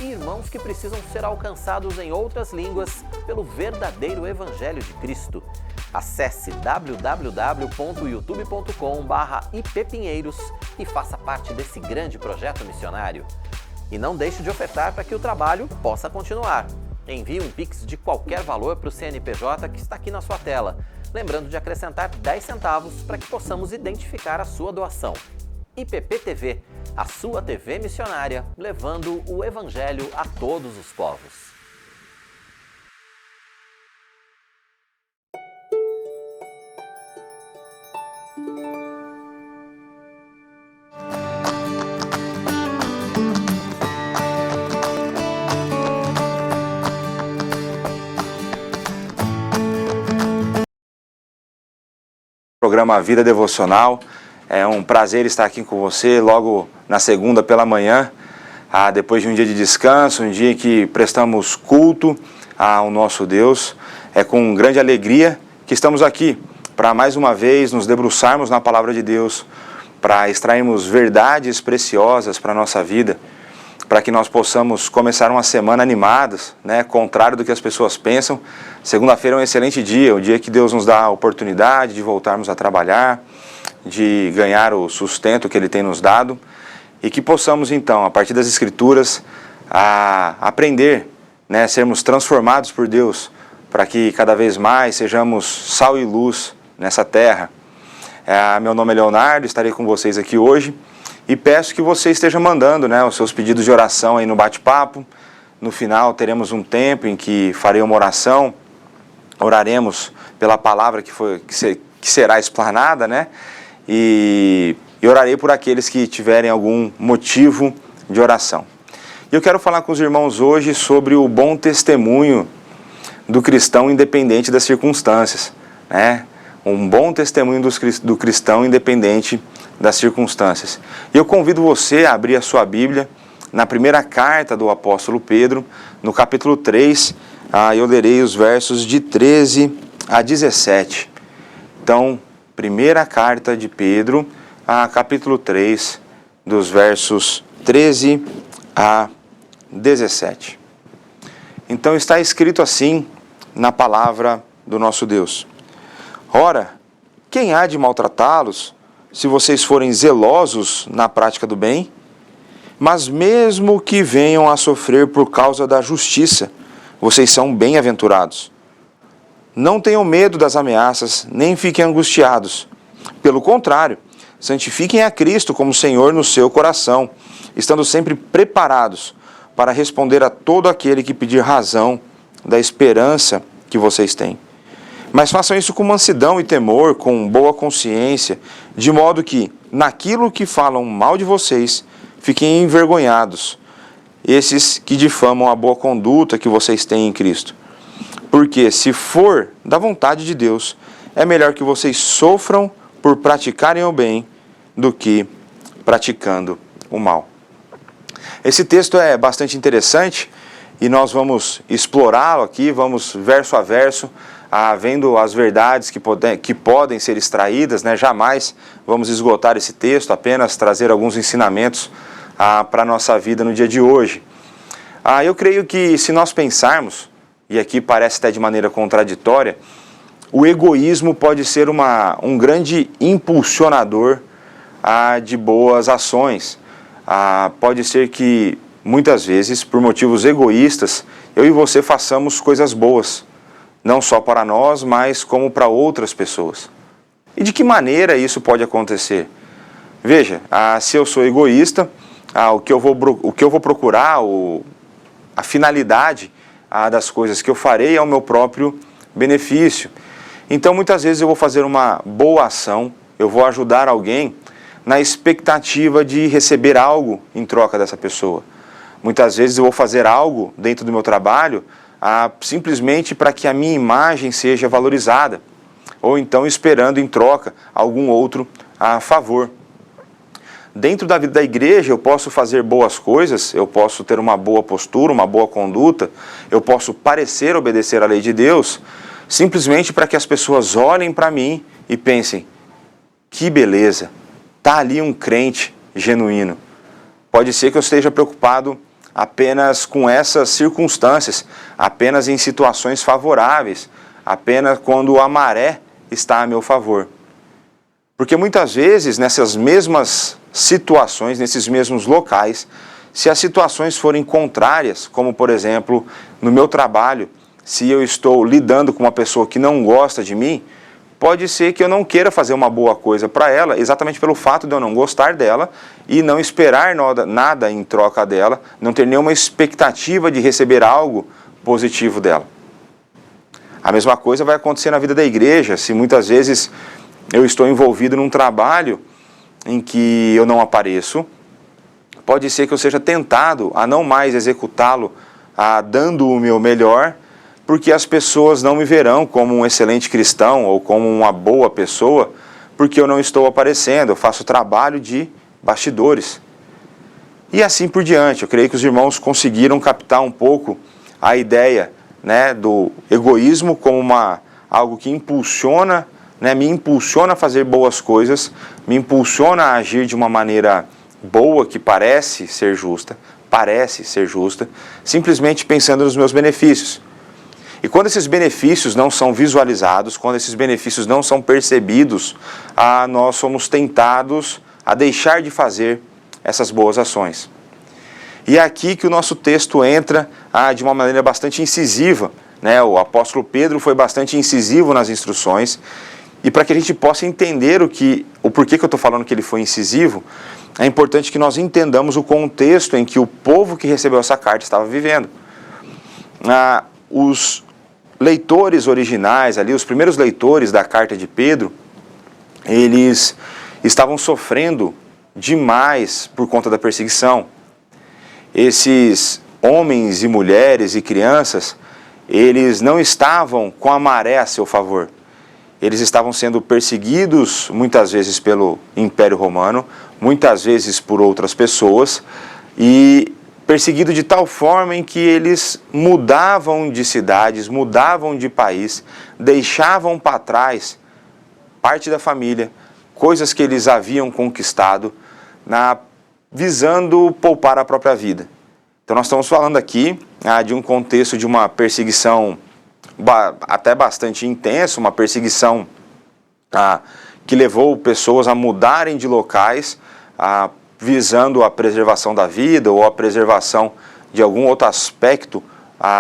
e irmãos que precisam ser alcançados em outras línguas pelo verdadeiro Evangelho de Cristo. Acesse www.youtube.com/ippinheiros e faça parte desse grande projeto missionário. E não deixe de ofertar para que o trabalho possa continuar. Envie um Pix de qualquer valor para o CNPJ que está aqui na sua tela, lembrando de acrescentar 10 centavos para que possamos identificar a sua doação. IPP-TV, a sua TV missionária, levando o Evangelho a todos os povos. Programa Vida Devocional. É um prazer estar aqui com você logo na segunda pela manhã, depois de um dia de descanso, um dia que prestamos culto ao nosso Deus. É com grande alegria que estamos aqui para mais uma vez nos debruçarmos na Palavra de Deus, para extrairmos verdades preciosas para a nossa vida, para que nós possamos começar uma semana animados, contrário do que as pessoas pensam. Segunda-feira é um excelente dia, o dia que Deus nos dá a oportunidade de voltarmos a trabalhar, de ganhar o sustento que Ele tem nos dado, e que possamos então, a partir das Escrituras, aprender, sermos transformados por Deus, para que cada vez mais sejamos sal e luz nessa terra. Meu nome é Leonardo, estarei com vocês aqui hoje, e peço que você esteja mandando os seus pedidos de oração aí no bate-papo. No final teremos um tempo em que farei uma oração, oraremos pela palavra que será explanada, e orarei por aqueles que tiverem algum motivo de oração. E eu quero falar com os irmãos hoje sobre o bom testemunho do cristão independente das circunstâncias, um bom testemunho do cristão independente das circunstâncias. E eu convido você a abrir a sua Bíblia na primeira carta do apóstolo Pedro, no capítulo 3, eu lerei os versos de 13 a 17. Então, primeira carta de Pedro, capítulo 3, dos versos 13 a 17. Então está escrito assim na palavra do nosso Deus: Ora, quem há de maltratá-los, se vocês forem zelosos na prática do bem? Mas mesmo que venham a sofrer por causa da justiça, vocês são bem-aventurados. Não tenham medo das ameaças, nem fiquem angustiados. Pelo contrário, santifiquem a Cristo como Senhor no seu coração, estando sempre preparados para responder a todo aquele que pedir razão da esperança que vocês têm. Mas façam isso com mansidão e temor, com boa consciência, de modo que, naquilo que falam mal de vocês, fiquem envergonhados, esses que difamam a boa conduta que vocês têm em Cristo. Porque, se for da vontade de Deus, é melhor que vocês sofram por praticarem o bem do que praticando o mal. Esse texto é bastante interessante e nós vamos explorá-lo aqui, vamos verso a verso, vendo as verdades que podem ser extraídas, Jamais vamos esgotar esse texto, apenas trazer alguns ensinamentos para a nossa vida no dia de hoje. Eu creio que se nós pensarmos, e aqui parece até de maneira contraditória, o egoísmo pode ser um grande impulsionador de boas ações. Pode ser que, muitas vezes, por motivos egoístas, eu e você façamos coisas boas, não só para nós, mas como para outras pessoas. E de que maneira isso pode acontecer? Veja, se eu sou egoísta, o que eu vou procurar, a finalidade das coisas que eu farei é o meu próprio benefício. Então, muitas vezes eu vou fazer uma boa ação, eu vou ajudar alguém na expectativa de receber algo em troca dessa pessoa. Muitas vezes eu vou fazer algo dentro do meu trabalho simplesmente para que a minha imagem seja valorizada, ou então esperando em troca algum outro favor. Dentro da vida da igreja eu posso fazer boas coisas, eu posso ter uma boa postura, uma boa conduta, eu posso parecer obedecer à lei de Deus, simplesmente para que as pessoas olhem para mim e pensem: que beleza, está ali um crente genuíno. Pode ser que eu esteja preocupado apenas com essas circunstâncias, apenas em situações favoráveis, apenas quando a maré está a meu favor. Porque muitas vezes nessas mesmas situações, nesses mesmos locais, se as situações forem contrárias, como por exemplo no meu trabalho, se eu estou lidando com uma pessoa que não gosta de mim, pode ser que eu não queira fazer uma boa coisa para ela, exatamente pelo fato de eu não gostar dela e não esperar nada em troca dela, não ter nenhuma expectativa de receber algo positivo dela. A mesma coisa vai acontecer na vida da igreja, se muitas vezes eu estou envolvido num trabalho em que eu não apareço, pode ser que eu seja tentado a não mais executá-lo, dando o meu melhor, porque as pessoas não me verão como um excelente cristão ou como uma boa pessoa, porque eu não estou aparecendo, eu faço trabalho de bastidores. E assim por diante. Eu creio que os irmãos conseguiram captar um pouco a ideia, né, do egoísmo como algo que impulsiona, né, me impulsiona a fazer boas coisas, me impulsiona a agir de uma maneira boa que parece ser justa, simplesmente pensando nos meus benefícios. E quando esses benefícios não são visualizados, quando esses benefícios não são percebidos, nós somos tentados a deixar de fazer essas boas ações. E é aqui que o nosso texto entra de uma maneira bastante incisiva, né? O apóstolo Pedro foi bastante incisivo nas instruções, e para que a gente possa entender o porquê que eu estou falando que ele foi incisivo, é importante que nós entendamos o contexto em que o povo que recebeu essa carta estava vivendo. Os leitores originais, ali, os primeiros leitores da carta de Pedro, eles estavam sofrendo demais por conta da perseguição. Esses homens e mulheres e crianças, eles não estavam com a maré a seu favor. Eles estavam sendo perseguidos muitas vezes pelo Império Romano, muitas vezes por outras pessoas, e perseguido de tal forma em que eles mudavam de cidades, mudavam de país, deixavam para trás parte da família, coisas que eles haviam conquistado, visando poupar a própria vida. Então nós estamos falando aqui de um contexto de uma perseguição até bastante intensa, uma perseguição que levou pessoas a mudarem de locais, visando a preservação da vida ou a preservação de algum outro aspecto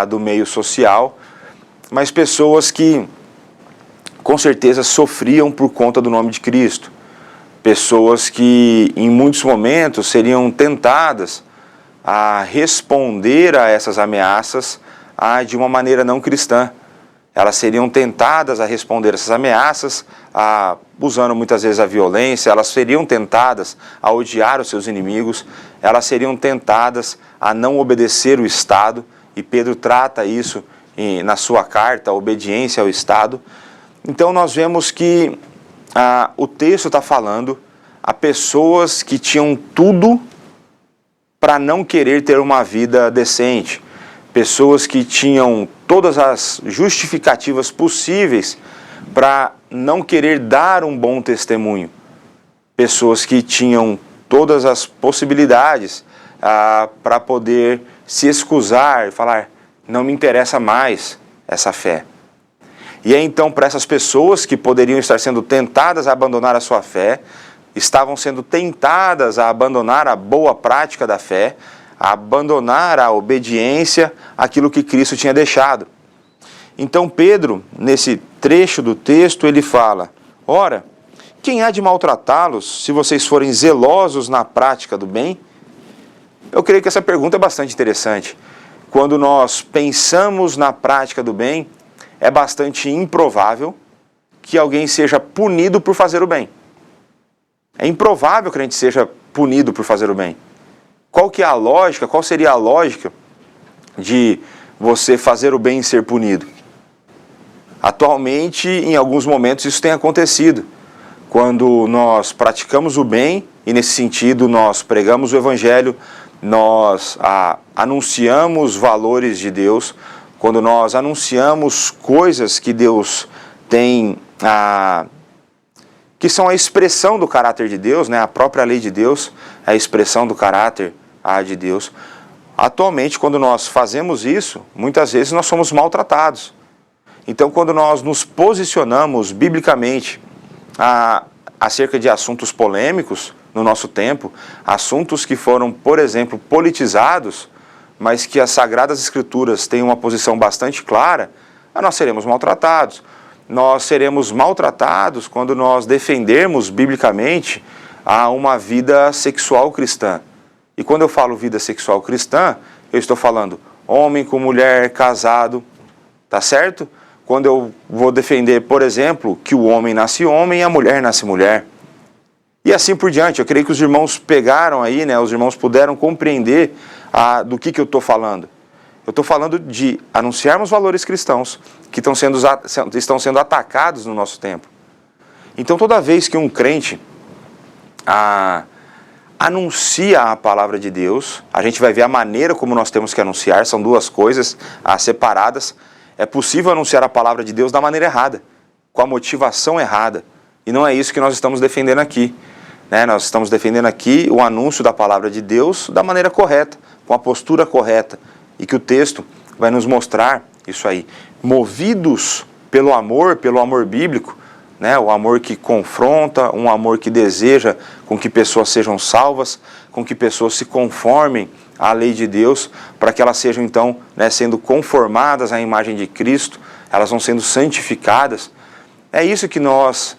do meio social, mas pessoas que com certeza sofriam por conta do nome de Cristo, pessoas que em muitos momentos seriam tentadas a responder a essas ameaças de uma maneira não cristã. Elas seriam tentadas a responder essas ameaças usando muitas vezes a violência, elas seriam tentadas a odiar os seus inimigos, elas seriam tentadas a não obedecer o Estado, e Pedro trata isso na sua carta, a obediência ao Estado. Então nós vemos que o texto está falando a pessoas que tinham tudo para não querer ter uma vida decente, pessoas que tinham todas as justificativas possíveis para não querer dar um bom testemunho, pessoas que tinham todas as possibilidades para poder se excusar e falar, não me interessa mais essa fé. E é então para essas pessoas que poderiam estar sendo tentadas a abandonar a sua fé, estavam sendo tentadas a abandonar a boa prática da fé, a abandonar a obediência àquilo que Cristo tinha deixado. Então Pedro, nesse trecho do texto, ele fala, ora, quem há de maltratá-los se vocês forem zelosos na prática do bem? Eu creio que essa pergunta é bastante interessante. Quando nós pensamos na prática do bem, é bastante improvável que alguém seja punido por fazer o bem. É improvável que a gente seja punido por fazer o bem. Qual seria a lógica de você fazer o bem e ser punido? Atualmente, em alguns momentos, isso tem acontecido. Quando nós praticamos o bem, e nesse sentido nós pregamos o Evangelho, nós anunciamos valores de Deus, quando nós anunciamos coisas que Deus tem, que são a expressão do caráter de Deus, né? A própria lei de Deus é a expressão do caráter de Deus. Atualmente, quando nós fazemos isso, muitas vezes nós somos maltratados. Então, quando nós nos posicionamos biblicamente acerca de assuntos polêmicos no nosso tempo, assuntos que foram, por exemplo, politizados, mas que as Sagradas Escrituras têm uma posição bastante clara, nós seremos maltratados. Nós seremos maltratados quando nós defendermos biblicamente uma vida sexual cristã. E quando eu falo vida sexual cristã, eu estou falando homem com mulher, casado, tá certo? Quando eu vou defender, por exemplo, que o homem nasce homem e a mulher nasce mulher. E assim por diante. Eu creio que os irmãos pegaram aí, né? Os irmãos puderam compreender do que eu estou falando. Eu estou falando de anunciarmos valores cristãos que estão sendo atacados no nosso tempo. Então, toda vez que um crente anuncia a palavra de Deus, a gente vai ver a maneira como nós temos que anunciar, são duas coisas separadas. É possível anunciar a palavra de Deus da maneira errada, com a motivação errada. E não é isso que nós estamos defendendo aqui. Né? Nós estamos defendendo aqui o anúncio da palavra de Deus da maneira correta, com a postura correta. E que o texto vai nos mostrar isso aí. Movidos pelo amor bíblico, né? O amor que confronta, um amor que deseja com que pessoas sejam salvas, com que pessoas se conformem à lei de Deus, para que elas sejam então, né, sendo conformadas à imagem de Cristo, elas vão sendo santificadas. É isso que nós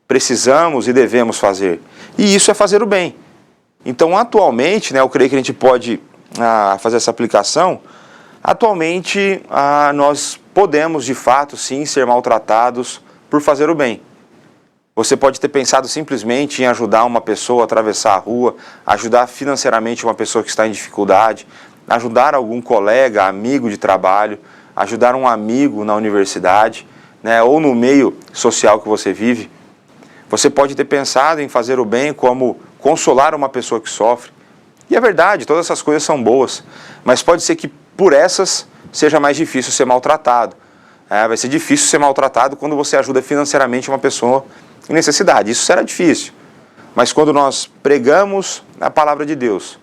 precisamos e devemos fazer. E isso é fazer o bem. Então, atualmente, né, eu creio que a gente pode fazer essa aplicação. Atualmente, nós podemos, de fato, sim, ser maltratados por fazer o bem. Você pode ter pensado simplesmente em ajudar uma pessoa a atravessar a rua, ajudar financeiramente uma pessoa que está em dificuldade, ajudar algum colega, amigo de trabalho, ajudar um amigo na universidade, né, ou no meio social que você vive. Você pode ter pensado em fazer o bem como consolar uma pessoa que sofre. E é verdade, todas essas coisas são boas, mas pode ser que por essas seja mais difícil ser maltratado. Vai ser difícil ser maltratado quando você ajuda financeiramente uma pessoa em necessidade. Isso será difícil. Mas quando nós pregamos a palavra de Deus,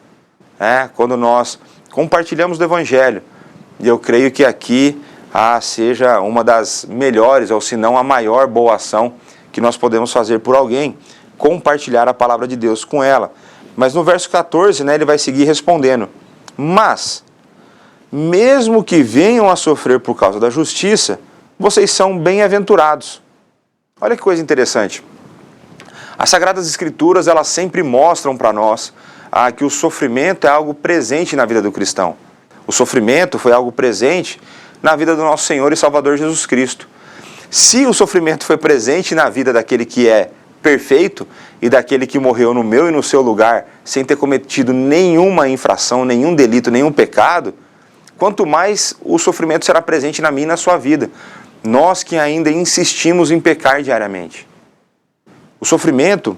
quando nós compartilhamos do Evangelho, e eu creio que aqui seja uma das melhores, ou se não a maior boa ação que nós podemos fazer por alguém, compartilhar a palavra de Deus com ela. Mas no verso 14, né, ele vai seguir respondendo: mas, mesmo que venham a sofrer por causa da justiça, vocês são bem-aventurados. Olha que coisa interessante. As Sagradas Escrituras, elas sempre mostram para nós que o sofrimento é algo presente na vida do cristão. O sofrimento foi algo presente na vida do nosso Senhor e Salvador Jesus Cristo. Se o sofrimento foi presente na vida daquele que é perfeito e daquele que morreu no meu e no seu lugar sem ter cometido nenhuma infração, nenhum delito, nenhum pecado, quanto mais o sofrimento será presente na minha e na sua vida. Nós que ainda insistimos em pecar diariamente. O sofrimento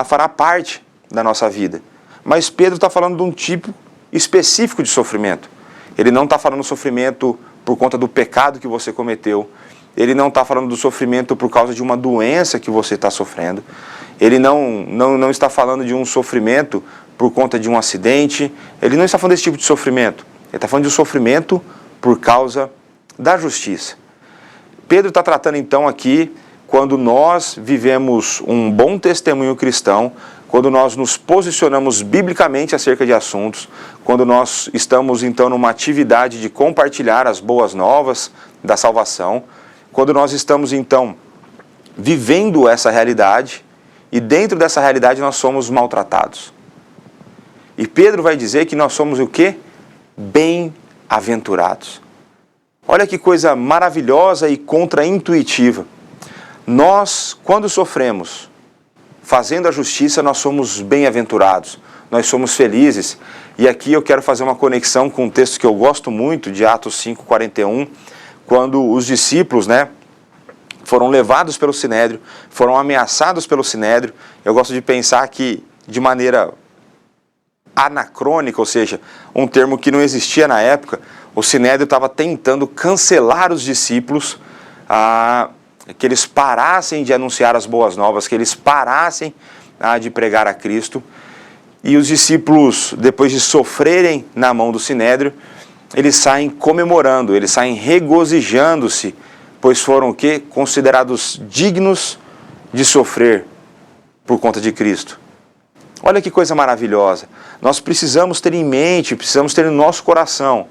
fará parte da nossa vida. Mas Pedro está falando de um tipo específico de sofrimento. Ele não está falando do sofrimento por conta do pecado que você cometeu. Ele não está falando do sofrimento por causa de uma doença que você está sofrendo. Ele não está falando de um sofrimento por conta de um acidente. Ele não está falando desse tipo de sofrimento. Ele está falando de um sofrimento por causa da justiça. Pedro está tratando então aqui quando nós vivemos um bom testemunho cristão, quando nós nos posicionamos biblicamente acerca de assuntos, quando nós estamos então numa atividade de compartilhar as boas novas da salvação, quando nós estamos, então, vivendo essa realidade, e dentro dessa realidade nós somos maltratados. E Pedro vai dizer que nós somos o quê? Bem-aventurados. Olha que coisa maravilhosa e contraintuitiva. Nós, quando sofremos, fazendo a justiça, nós somos bem-aventurados, nós somos felizes. E aqui eu quero fazer uma conexão com um texto que eu gosto muito, de Atos 5:41, quando os discípulos, né, foram levados pelo Sinédrio, foram ameaçados pelo Sinédrio. Eu gosto de pensar que, de maneira anacrônica, ou seja, um termo que não existia na época, o Sinédrio estava tentando cancelar os discípulos, que eles parassem de anunciar as boas novas, que eles parassem de pregar a Cristo. E os discípulos, depois de sofrerem na mão do Sinédrio, eles saem comemorando, eles saem regozijando-se, pois foram o quê? Considerados dignos de sofrer por conta de Cristo. Olha que coisa maravilhosa. Nós precisamos ter em mente, precisamos ter no nosso coração,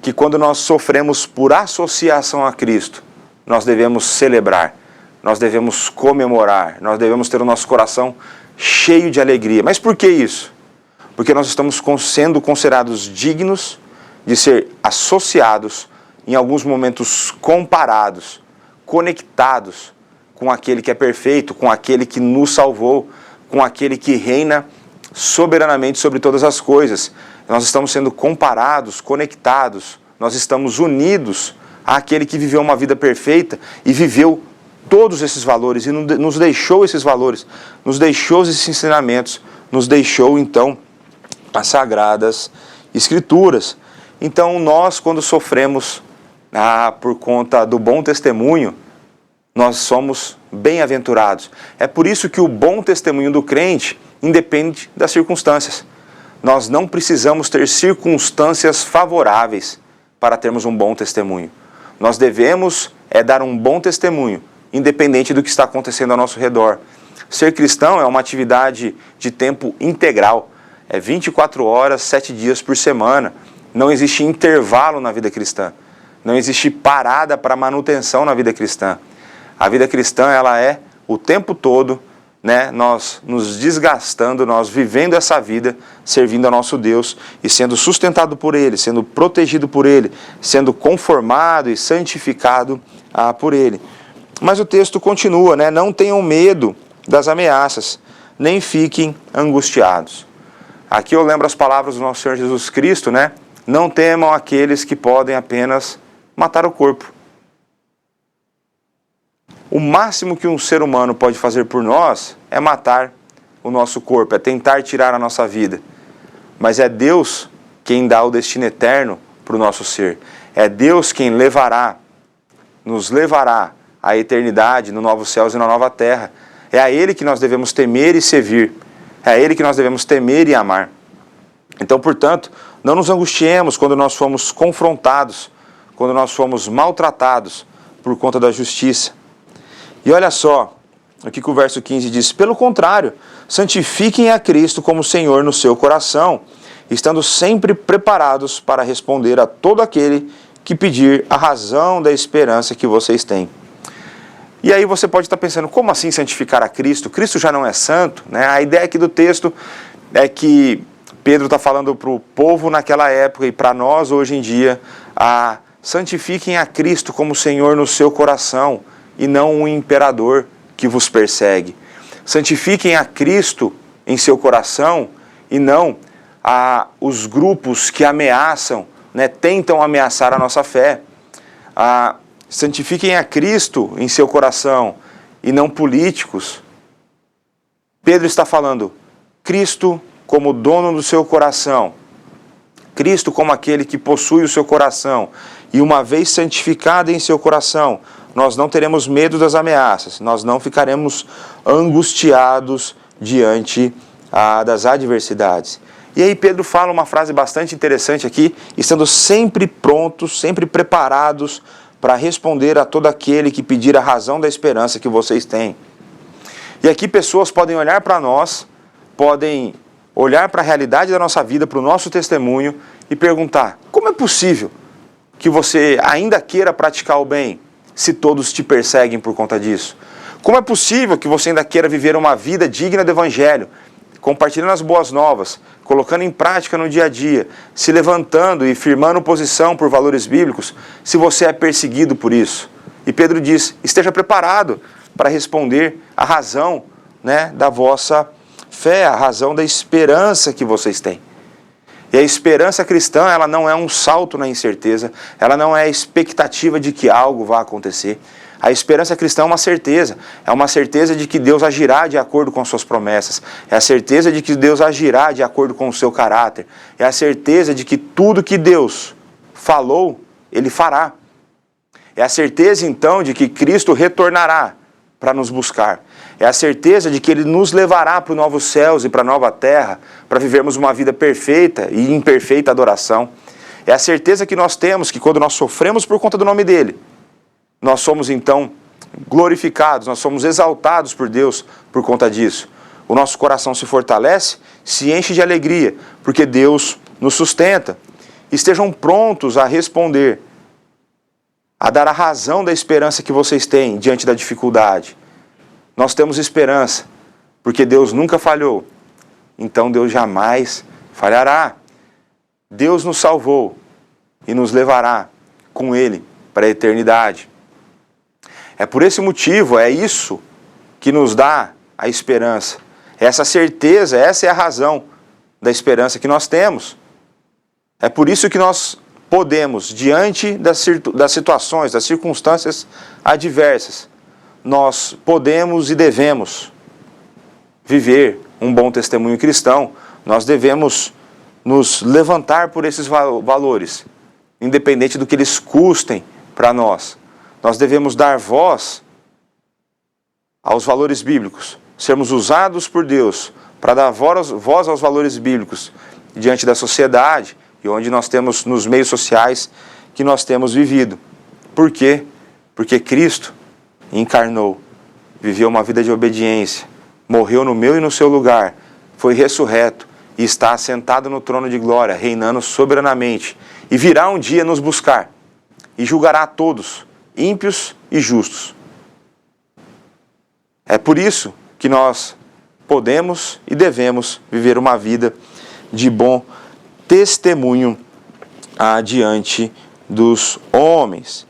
que quando nós sofremos por associação a Cristo, nós devemos celebrar, nós devemos comemorar, nós devemos ter o nosso coração cheio de alegria. Mas por que isso? Porque nós estamos sendo considerados dignos de ser associados, em alguns momentos comparados, conectados com aquele que é perfeito, com aquele que nos salvou, com aquele que reina soberanamente sobre todas as coisas. Nós estamos sendo comparados, conectados, nós estamos unidos àquele que viveu uma vida perfeita e viveu todos esses valores e nos deixou esses valores, nos deixou esses ensinamentos, nos deixou então as Sagradas Escrituras. Então nós, quando sofremos por conta do bom testemunho, nós somos bem-aventurados. É por isso que o bom testemunho do crente independe das circunstâncias. Nós não precisamos ter circunstâncias favoráveis para termos um bom testemunho. Nós devemos dar um bom testemunho, independente do que está acontecendo ao nosso redor. Ser cristão é uma atividade de tempo integral. É 24 horas, 7 dias por semana. Não existe intervalo na vida cristã. Não existe parada para manutenção na vida cristã. A vida cristã, ela é o tempo todo, né, nós nos desgastando, nós vivendo essa vida, servindo ao nosso Deus e sendo sustentado por Ele, sendo protegido por Ele, sendo conformado e santificado por Ele. Mas o texto continua, né? Não tenham medo das ameaças, nem fiquem angustiados. Aqui eu lembro as palavras do nosso Senhor Jesus Cristo, né? Não temam aqueles que podem apenas matar o corpo. O máximo que um ser humano pode fazer por nós é matar o nosso corpo, é tentar tirar a nossa vida. Mas é Deus quem dá o destino eterno para o nosso ser. É Deus quem nos levará à eternidade, no novo céus e na nova terra. É a Ele que nós devemos temer e servir. É a Ele que nós devemos temer e amar. Então, portanto, não nos angustiemos quando nós fomos confrontados, quando nós fomos maltratados por conta da justiça. E olha só o que o verso 15 diz: pelo contrário, santifiquem a Cristo como Senhor no seu coração, estando sempre preparados para responder a todo aquele que pedir a razão da esperança que vocês têm. E aí você pode estar pensando, como assim santificar a Cristo? Cristo já não é santo? Né? A ideia aqui do texto é que Pedro está falando para o povo naquela época e para nós hoje em dia, santifiquem a Cristo como Senhor no seu coração e não um imperador que vos persegue. Santifiquem a Cristo em seu coração e não os grupos que ameaçam, né, tentam ameaçar a nossa fé. Santifiquem a Cristo em seu coração e não políticos. Pedro está falando, Cristo como dono do seu coração, Cristo como aquele que possui o seu coração, e uma vez santificado em seu coração, nós não teremos medo das ameaças, nós não ficaremos angustiados diante das adversidades. E aí Pedro fala uma frase bastante interessante aqui, estando sempre prontos, sempre preparados para responder a todo aquele que pedir a razão da esperança que vocês têm. E aqui pessoas podem olhar para nós, podem olhar para a realidade da nossa vida, para o nosso testemunho e perguntar, como é possível que você ainda queira praticar o bem se todos te perseguem por conta disso? Como é possível que você ainda queira viver uma vida digna do Evangelho, compartilhando as boas novas, colocando em prática no dia a dia, se levantando e firmando posição por valores bíblicos, se você é perseguido por isso? E Pedro diz, esteja preparado para responder a razão, né, da vossa fé, a razão da esperança que vocês têm. E a esperança cristã, ela não é um salto na incerteza, ela não é a expectativa de que algo vá acontecer. A esperança cristã é uma certeza de que Deus agirá de acordo com as suas promessas, é a certeza de que Deus agirá de acordo com o seu caráter, é a certeza de que tudo que Deus falou, Ele fará. É a certeza então de que Cristo retornará para nos buscar. É a certeza de que Ele nos levará para os novos céus e para a nova terra, para vivermos uma vida perfeita e em perfeita adoração. É a certeza que nós temos que quando nós sofremos por conta do nome dEle, nós somos então glorificados, nós somos exaltados por Deus por conta disso. O nosso coração se fortalece, se enche de alegria, porque Deus nos sustenta. Estejam prontos a responder, a dar a razão da esperança que vocês têm diante da dificuldade. Nós temos esperança, porque Deus nunca falhou, então Deus jamais falhará. Deus nos salvou e nos levará com Ele para a eternidade. É por esse motivo, é isso que nos dá a esperança. Essa certeza, essa é a razão da esperança que nós temos. É por isso que nós podemos, diante das situações, das circunstâncias adversas, nós podemos e devemos viver um bom testemunho cristão. Nós devemos nos levantar por esses valores, independente do que eles custem para nós. Nós devemos dar voz aos valores bíblicos, sermos usados por Deus para dar voz aos valores bíblicos diante da sociedade e onde nós temos, nos meios sociais que nós temos vivido. Por quê? Porque Cristo encarnou, viveu uma vida de obediência, morreu no meu e no seu lugar, foi ressurreto e está assentado no trono de glória, reinando soberanamente, e virá um dia nos buscar e julgará a todos, ímpios e justos. É por isso que nós podemos e devemos viver uma vida de bom testemunho diante dos homens.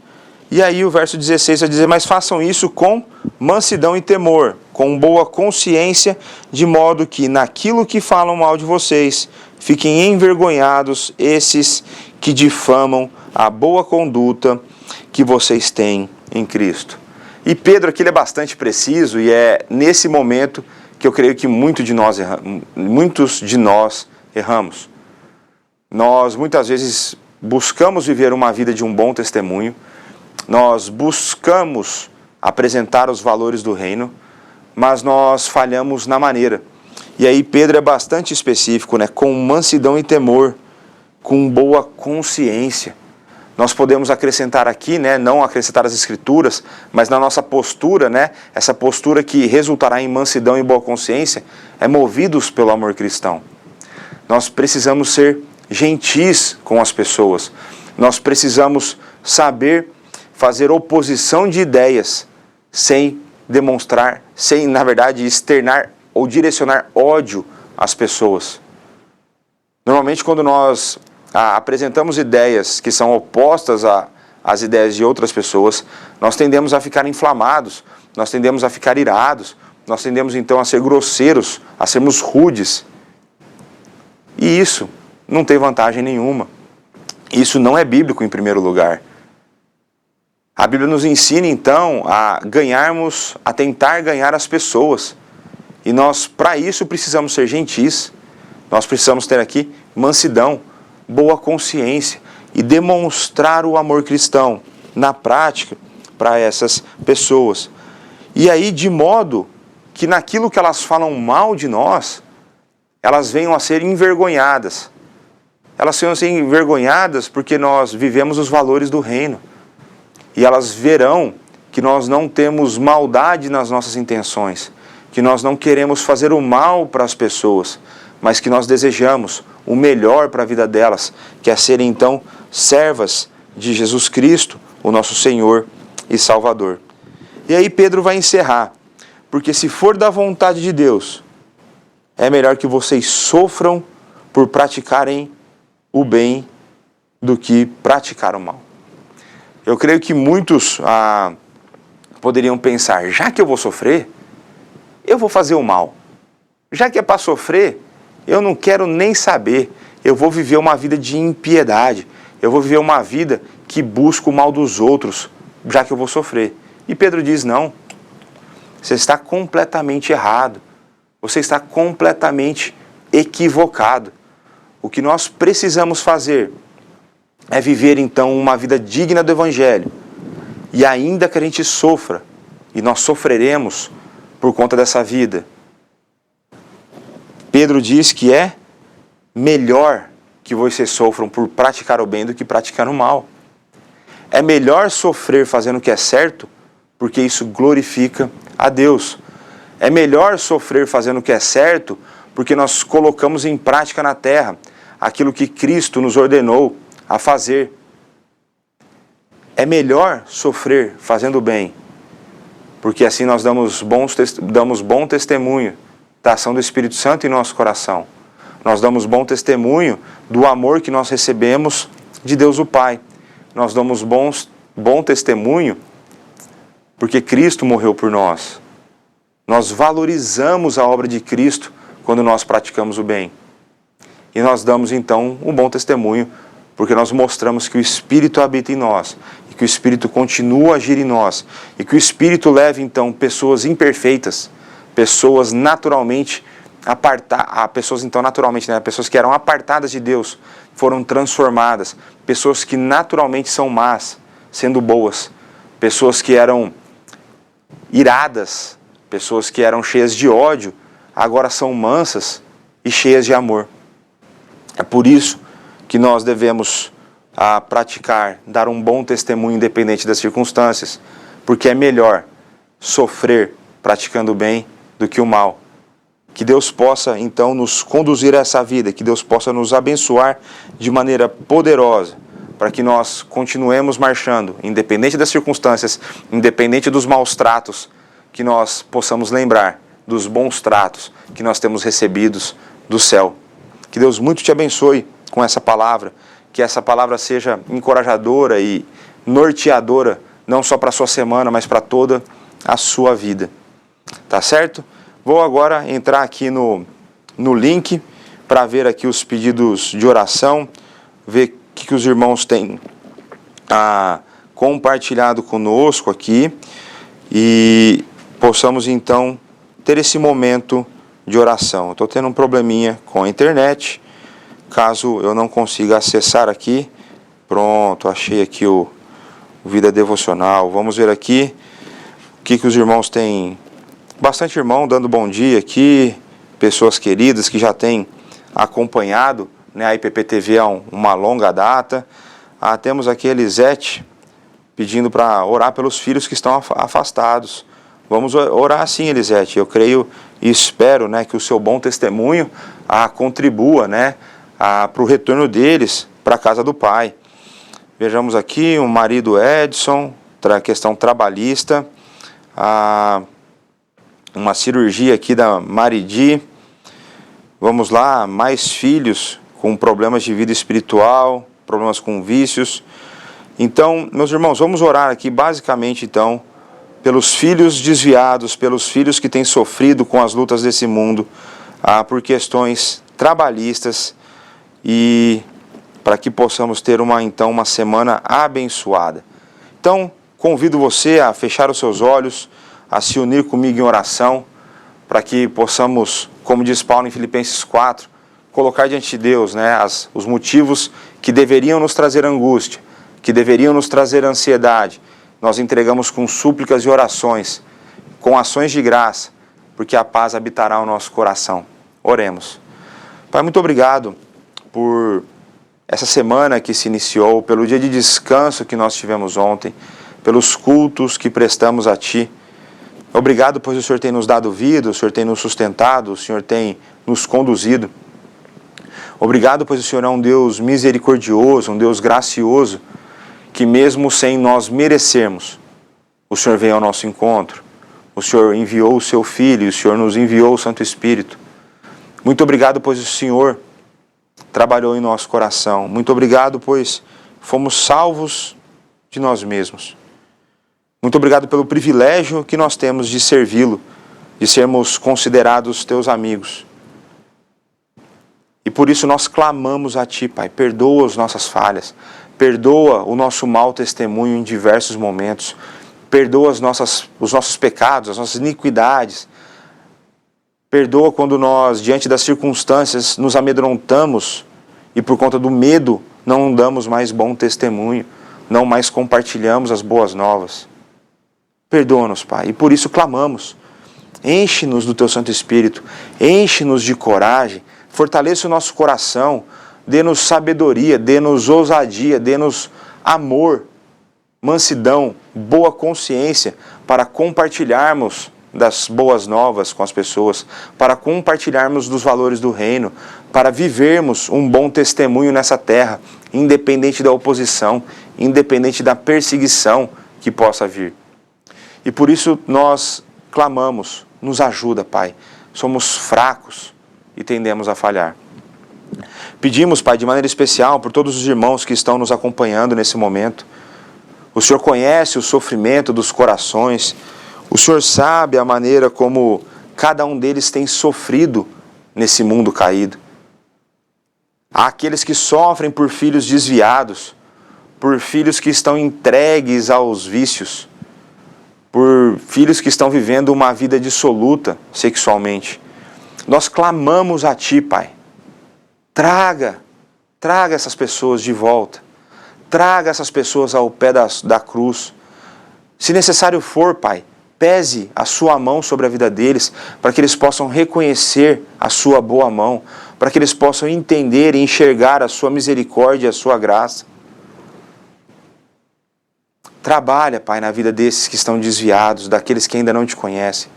E aí o verso 16 vai dizer: mas façam isso com mansidão e temor, com boa consciência, de modo que naquilo que falam mal de vocês, fiquem envergonhados esses que difamam a boa conduta que vocês têm em Cristo. E Pedro aqui ele é bastante preciso, e é nesse momento que eu creio que muitos de nós erramos. Nós muitas vezes buscamos viver uma vida de um bom testemunho, nós buscamos apresentar os valores do reino, mas nós falhamos na maneira. E aí Pedro é bastante específico, né? Com mansidão e temor, com boa consciência. Nós podemos acrescentar aqui, né, não acrescentar as escrituras, mas na nossa postura, né, essa postura que resultará em mansidão e boa consciência, é movidos pelo amor cristão. Nós precisamos ser gentis com as pessoas. Nós precisamos saber fazer oposição de ideias sem demonstrar, sem, na verdade, externar ou direcionar ódio às pessoas. Normalmente, quando nós apresentamos ideias que são opostas às ideias de outras pessoas, nós tendemos a ficar inflamados, nós tendemos a ficar irados, nós tendemos então a ser grosseiros, a sermos rudes. E isso não tem vantagem nenhuma. Isso não é bíblico em primeiro lugar. A Bíblia nos ensina então a tentar ganhar as pessoas. E nós, para isso, precisamos ser gentis. Nós precisamos ter aqui mansidão, boa consciência e demonstrar o amor cristão na prática para essas pessoas. E aí, de modo que naquilo que elas falam mal de nós, elas venham a ser envergonhadas. Elas venham a ser envergonhadas porque nós vivemos os valores do reino. E elas verão que nós não temos maldade nas nossas intenções, que nós não queremos fazer o mal para as pessoas, mas que nós desejamos o melhor para a vida delas, que é serem então servas de Jesus Cristo, o nosso Senhor e Salvador. E aí Pedro vai encerrar, porque se for da vontade de Deus, é melhor que vocês sofram por praticarem o bem do que praticar o mal. Eu creio que muitos poderiam pensar, já que eu vou sofrer, eu vou fazer o mal. Já que é para sofrer, eu não quero nem saber. Eu vou viver uma vida de impiedade. Eu vou viver uma vida que busca o mal dos outros, já que eu vou sofrer. E Pedro diz, não. Você está completamente errado. Você está completamente equivocado. O que nós precisamos fazer é viver então uma vida digna do Evangelho. E ainda que a gente sofra, e nós sofreremos por conta dessa vida. Pedro diz que é melhor que vocês sofram por praticar o bem do que praticar o mal. É melhor sofrer fazendo o que é certo, porque isso glorifica a Deus. É melhor sofrer fazendo o que é certo, porque nós colocamos em prática na terra aquilo que Cristo nos ordenou a fazer. É melhor sofrer fazendo o bem, porque assim nós damos bom testemunho da ação do Espírito Santo em nosso coração. Nós damos bom testemunho do amor que nós recebemos de Deus o Pai. Nós damos bom testemunho porque Cristo morreu por nós. Nós valorizamos a obra de Cristo quando nós praticamos o bem. E nós damos então um bom testemunho porque nós mostramos que o Espírito habita em nós, e que o Espírito continua a agir em nós, e que o Espírito leva então pessoas imperfeitas, pessoas naturalmente pessoas que eram apartadas de Deus, foram transformadas, pessoas que naturalmente são más, sendo boas, pessoas que eram iradas, pessoas que eram cheias de ódio, agora são mansas e cheias de amor. É por isso que nós devemos praticar, dar um bom testemunho independente das circunstâncias, porque é melhor sofrer praticando o bem do que o mal. Que Deus possa então nos conduzir a essa vida, que Deus possa nos abençoar de maneira poderosa, para que nós continuemos marchando, independente das circunstâncias, independente dos maus tratos, que nós possamos lembrar dos bons tratos que nós temos recebidos do céu. Que Deus muito te abençoe com essa palavra, que essa palavra seja encorajadora e norteadora, não só para a sua semana, mas para toda a sua vida. Tá certo? Vou agora entrar aqui no link para ver aqui os pedidos de oração, ver o que os irmãos têm compartilhado conosco aqui e possamos então ter esse momento de oração. Estou tendo um probleminha com a internet, caso eu não consiga acessar aqui. Pronto, achei aqui o Vida Devocional. Vamos ver aqui o que os irmãos têm. Bastante irmão dando bom dia aqui, pessoas queridas que já têm acompanhado, né, a IPPTV há uma longa data. Temos aqui a Elisete pedindo para orar pelos filhos que estão afastados. Vamos orar sim, Elisete. Eu creio e espero, né, que o seu bom testemunho contribua, né, para o retorno deles para a casa do Pai. Vejamos aqui o marido Edson, questão trabalhista, uma cirurgia aqui da Maridi. Vamos lá, mais filhos com problemas de vida espiritual, problemas com vícios. Então, meus irmãos, vamos orar aqui basicamente então pelos filhos desviados, pelos filhos que têm sofrido com as lutas desse mundo, por questões trabalhistas, e para que possamos ter uma semana abençoada. Então, convido você a fechar os seus olhos, a se unir comigo em oração, para que possamos, como diz Paulo em Filipenses 4, colocar diante de Deus, né, os motivos que deveriam nos trazer angústia, que deveriam nos trazer ansiedade. Nós entregamos com súplicas e orações, com ações de graça, porque a paz habitará o nosso coração. Oremos. Pai, muito obrigado por essa semana que se iniciou, pelo dia de descanso que nós tivemos ontem, pelos cultos que prestamos a Ti. Obrigado, pois o Senhor tem nos dado vida, o Senhor tem nos sustentado, o Senhor tem nos conduzido. Obrigado, pois o Senhor é um Deus misericordioso, um Deus gracioso, que mesmo sem nós merecermos, o Senhor veio ao nosso encontro. O Senhor enviou o Seu Filho, o Senhor nos enviou o Santo Espírito. Muito obrigado, pois o Senhor trabalhou em nosso coração. Muito obrigado, pois fomos salvos de nós mesmos. Muito obrigado pelo privilégio que nós temos de servi-lo, de sermos considerados Teus amigos. E por isso nós clamamos a Ti, Pai, perdoa as nossas falhas, perdoa o nosso mau testemunho em diversos momentos, perdoa os nossos pecados, as nossas iniquidades, perdoa quando nós, diante das circunstâncias, nos amedrontamos e por conta do medo não damos mais bom testemunho, não mais compartilhamos as boas novas. Perdoa-nos, Pai, e por isso clamamos. enche-nos do Teu Santo Espírito, enche-nos de coragem, fortaleça o nosso coração, dê-nos sabedoria, dê-nos ousadia, dê-nos amor, mansidão, boa consciência para compartilharmos das boas novas com as pessoas, para compartilharmos dos valores do reino, para vivermos um bom testemunho nessa terra, independente da oposição, independente da perseguição que possa vir. E por isso nós clamamos, nos ajuda, Pai. Somos fracos e tendemos a falhar. Pedimos, Pai, de maneira especial por todos os irmãos que estão nos acompanhando nesse momento. O Senhor conhece o sofrimento dos corações, o Senhor sabe a maneira como cada um deles tem sofrido nesse mundo caído. Há aqueles que sofrem por filhos desviados, por filhos que estão entregues aos vícios, por filhos que estão vivendo uma vida dissoluta sexualmente. Nós clamamos a Ti, Pai. Traga essas pessoas de volta. Traga essas pessoas ao pé da cruz. Se necessário for, Pai, pese a Sua mão sobre a vida deles, para que eles possam reconhecer a Sua boa mão, para que eles possam entender e enxergar a Sua misericórdia e a Sua graça. Trabalha, Pai, na vida desses que estão desviados, daqueles que ainda não Te conhecem.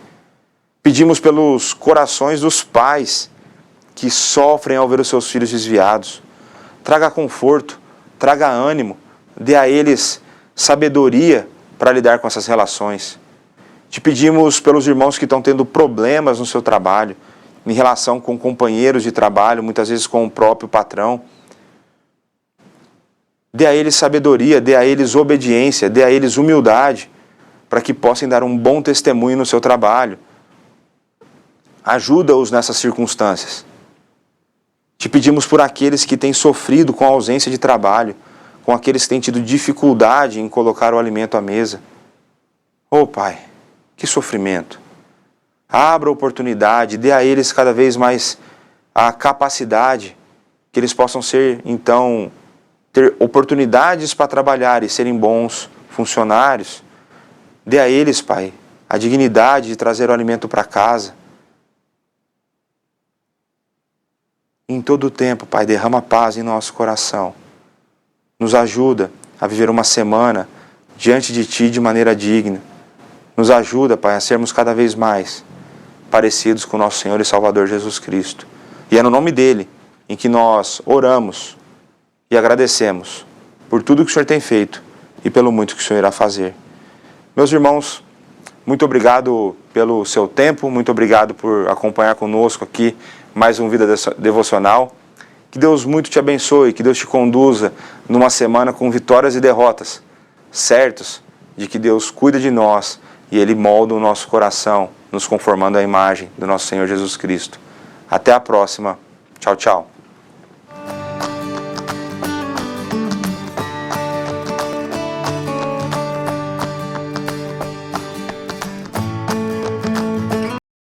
Pedimos pelos corações dos pais que sofrem ao ver os seus filhos desviados. Traga conforto, traga ânimo, dê a eles sabedoria para lidar com essas relações. Te pedimos pelos irmãos que estão tendo problemas no seu trabalho, em relação com companheiros de trabalho, muitas vezes com o próprio patrão. Dê a eles sabedoria, dê a eles obediência, dê a eles humildade, para que possam dar um bom testemunho no seu trabalho. Ajuda-os nessas circunstâncias. Te pedimos por aqueles que têm sofrido com a ausência de trabalho, com aqueles que têm tido dificuldade em colocar o alimento à mesa. Oh, Pai, que sofrimento. Abra a oportunidade, dê a eles cada vez mais a capacidade, que eles possam ser, então, ter oportunidades para trabalhar e serem bons funcionários. Dê a eles, Pai, a dignidade de trazer o alimento para casa. Em todo o tempo, Pai, derrama paz em nosso coração. Nos ajuda a viver uma semana diante de Ti de maneira digna. Nos ajuda, Pai, a sermos cada vez mais parecidos com o nosso Senhor e Salvador Jesus Cristo. E é no nome dEle em que nós oramos e agradecemos por tudo que o Senhor tem feito e pelo muito que o Senhor irá fazer. Meus irmãos, muito obrigado pelo seu tempo, muito obrigado por acompanhar conosco aqui mais um Vida Devocional. Que Deus muito te abençoe, que Deus te conduza numa semana com vitórias e derrotas, certos de que Deus cuida de nós e Ele molda o nosso coração, nos conformando à imagem do nosso Senhor Jesus Cristo. Até a próxima. Tchau, tchau.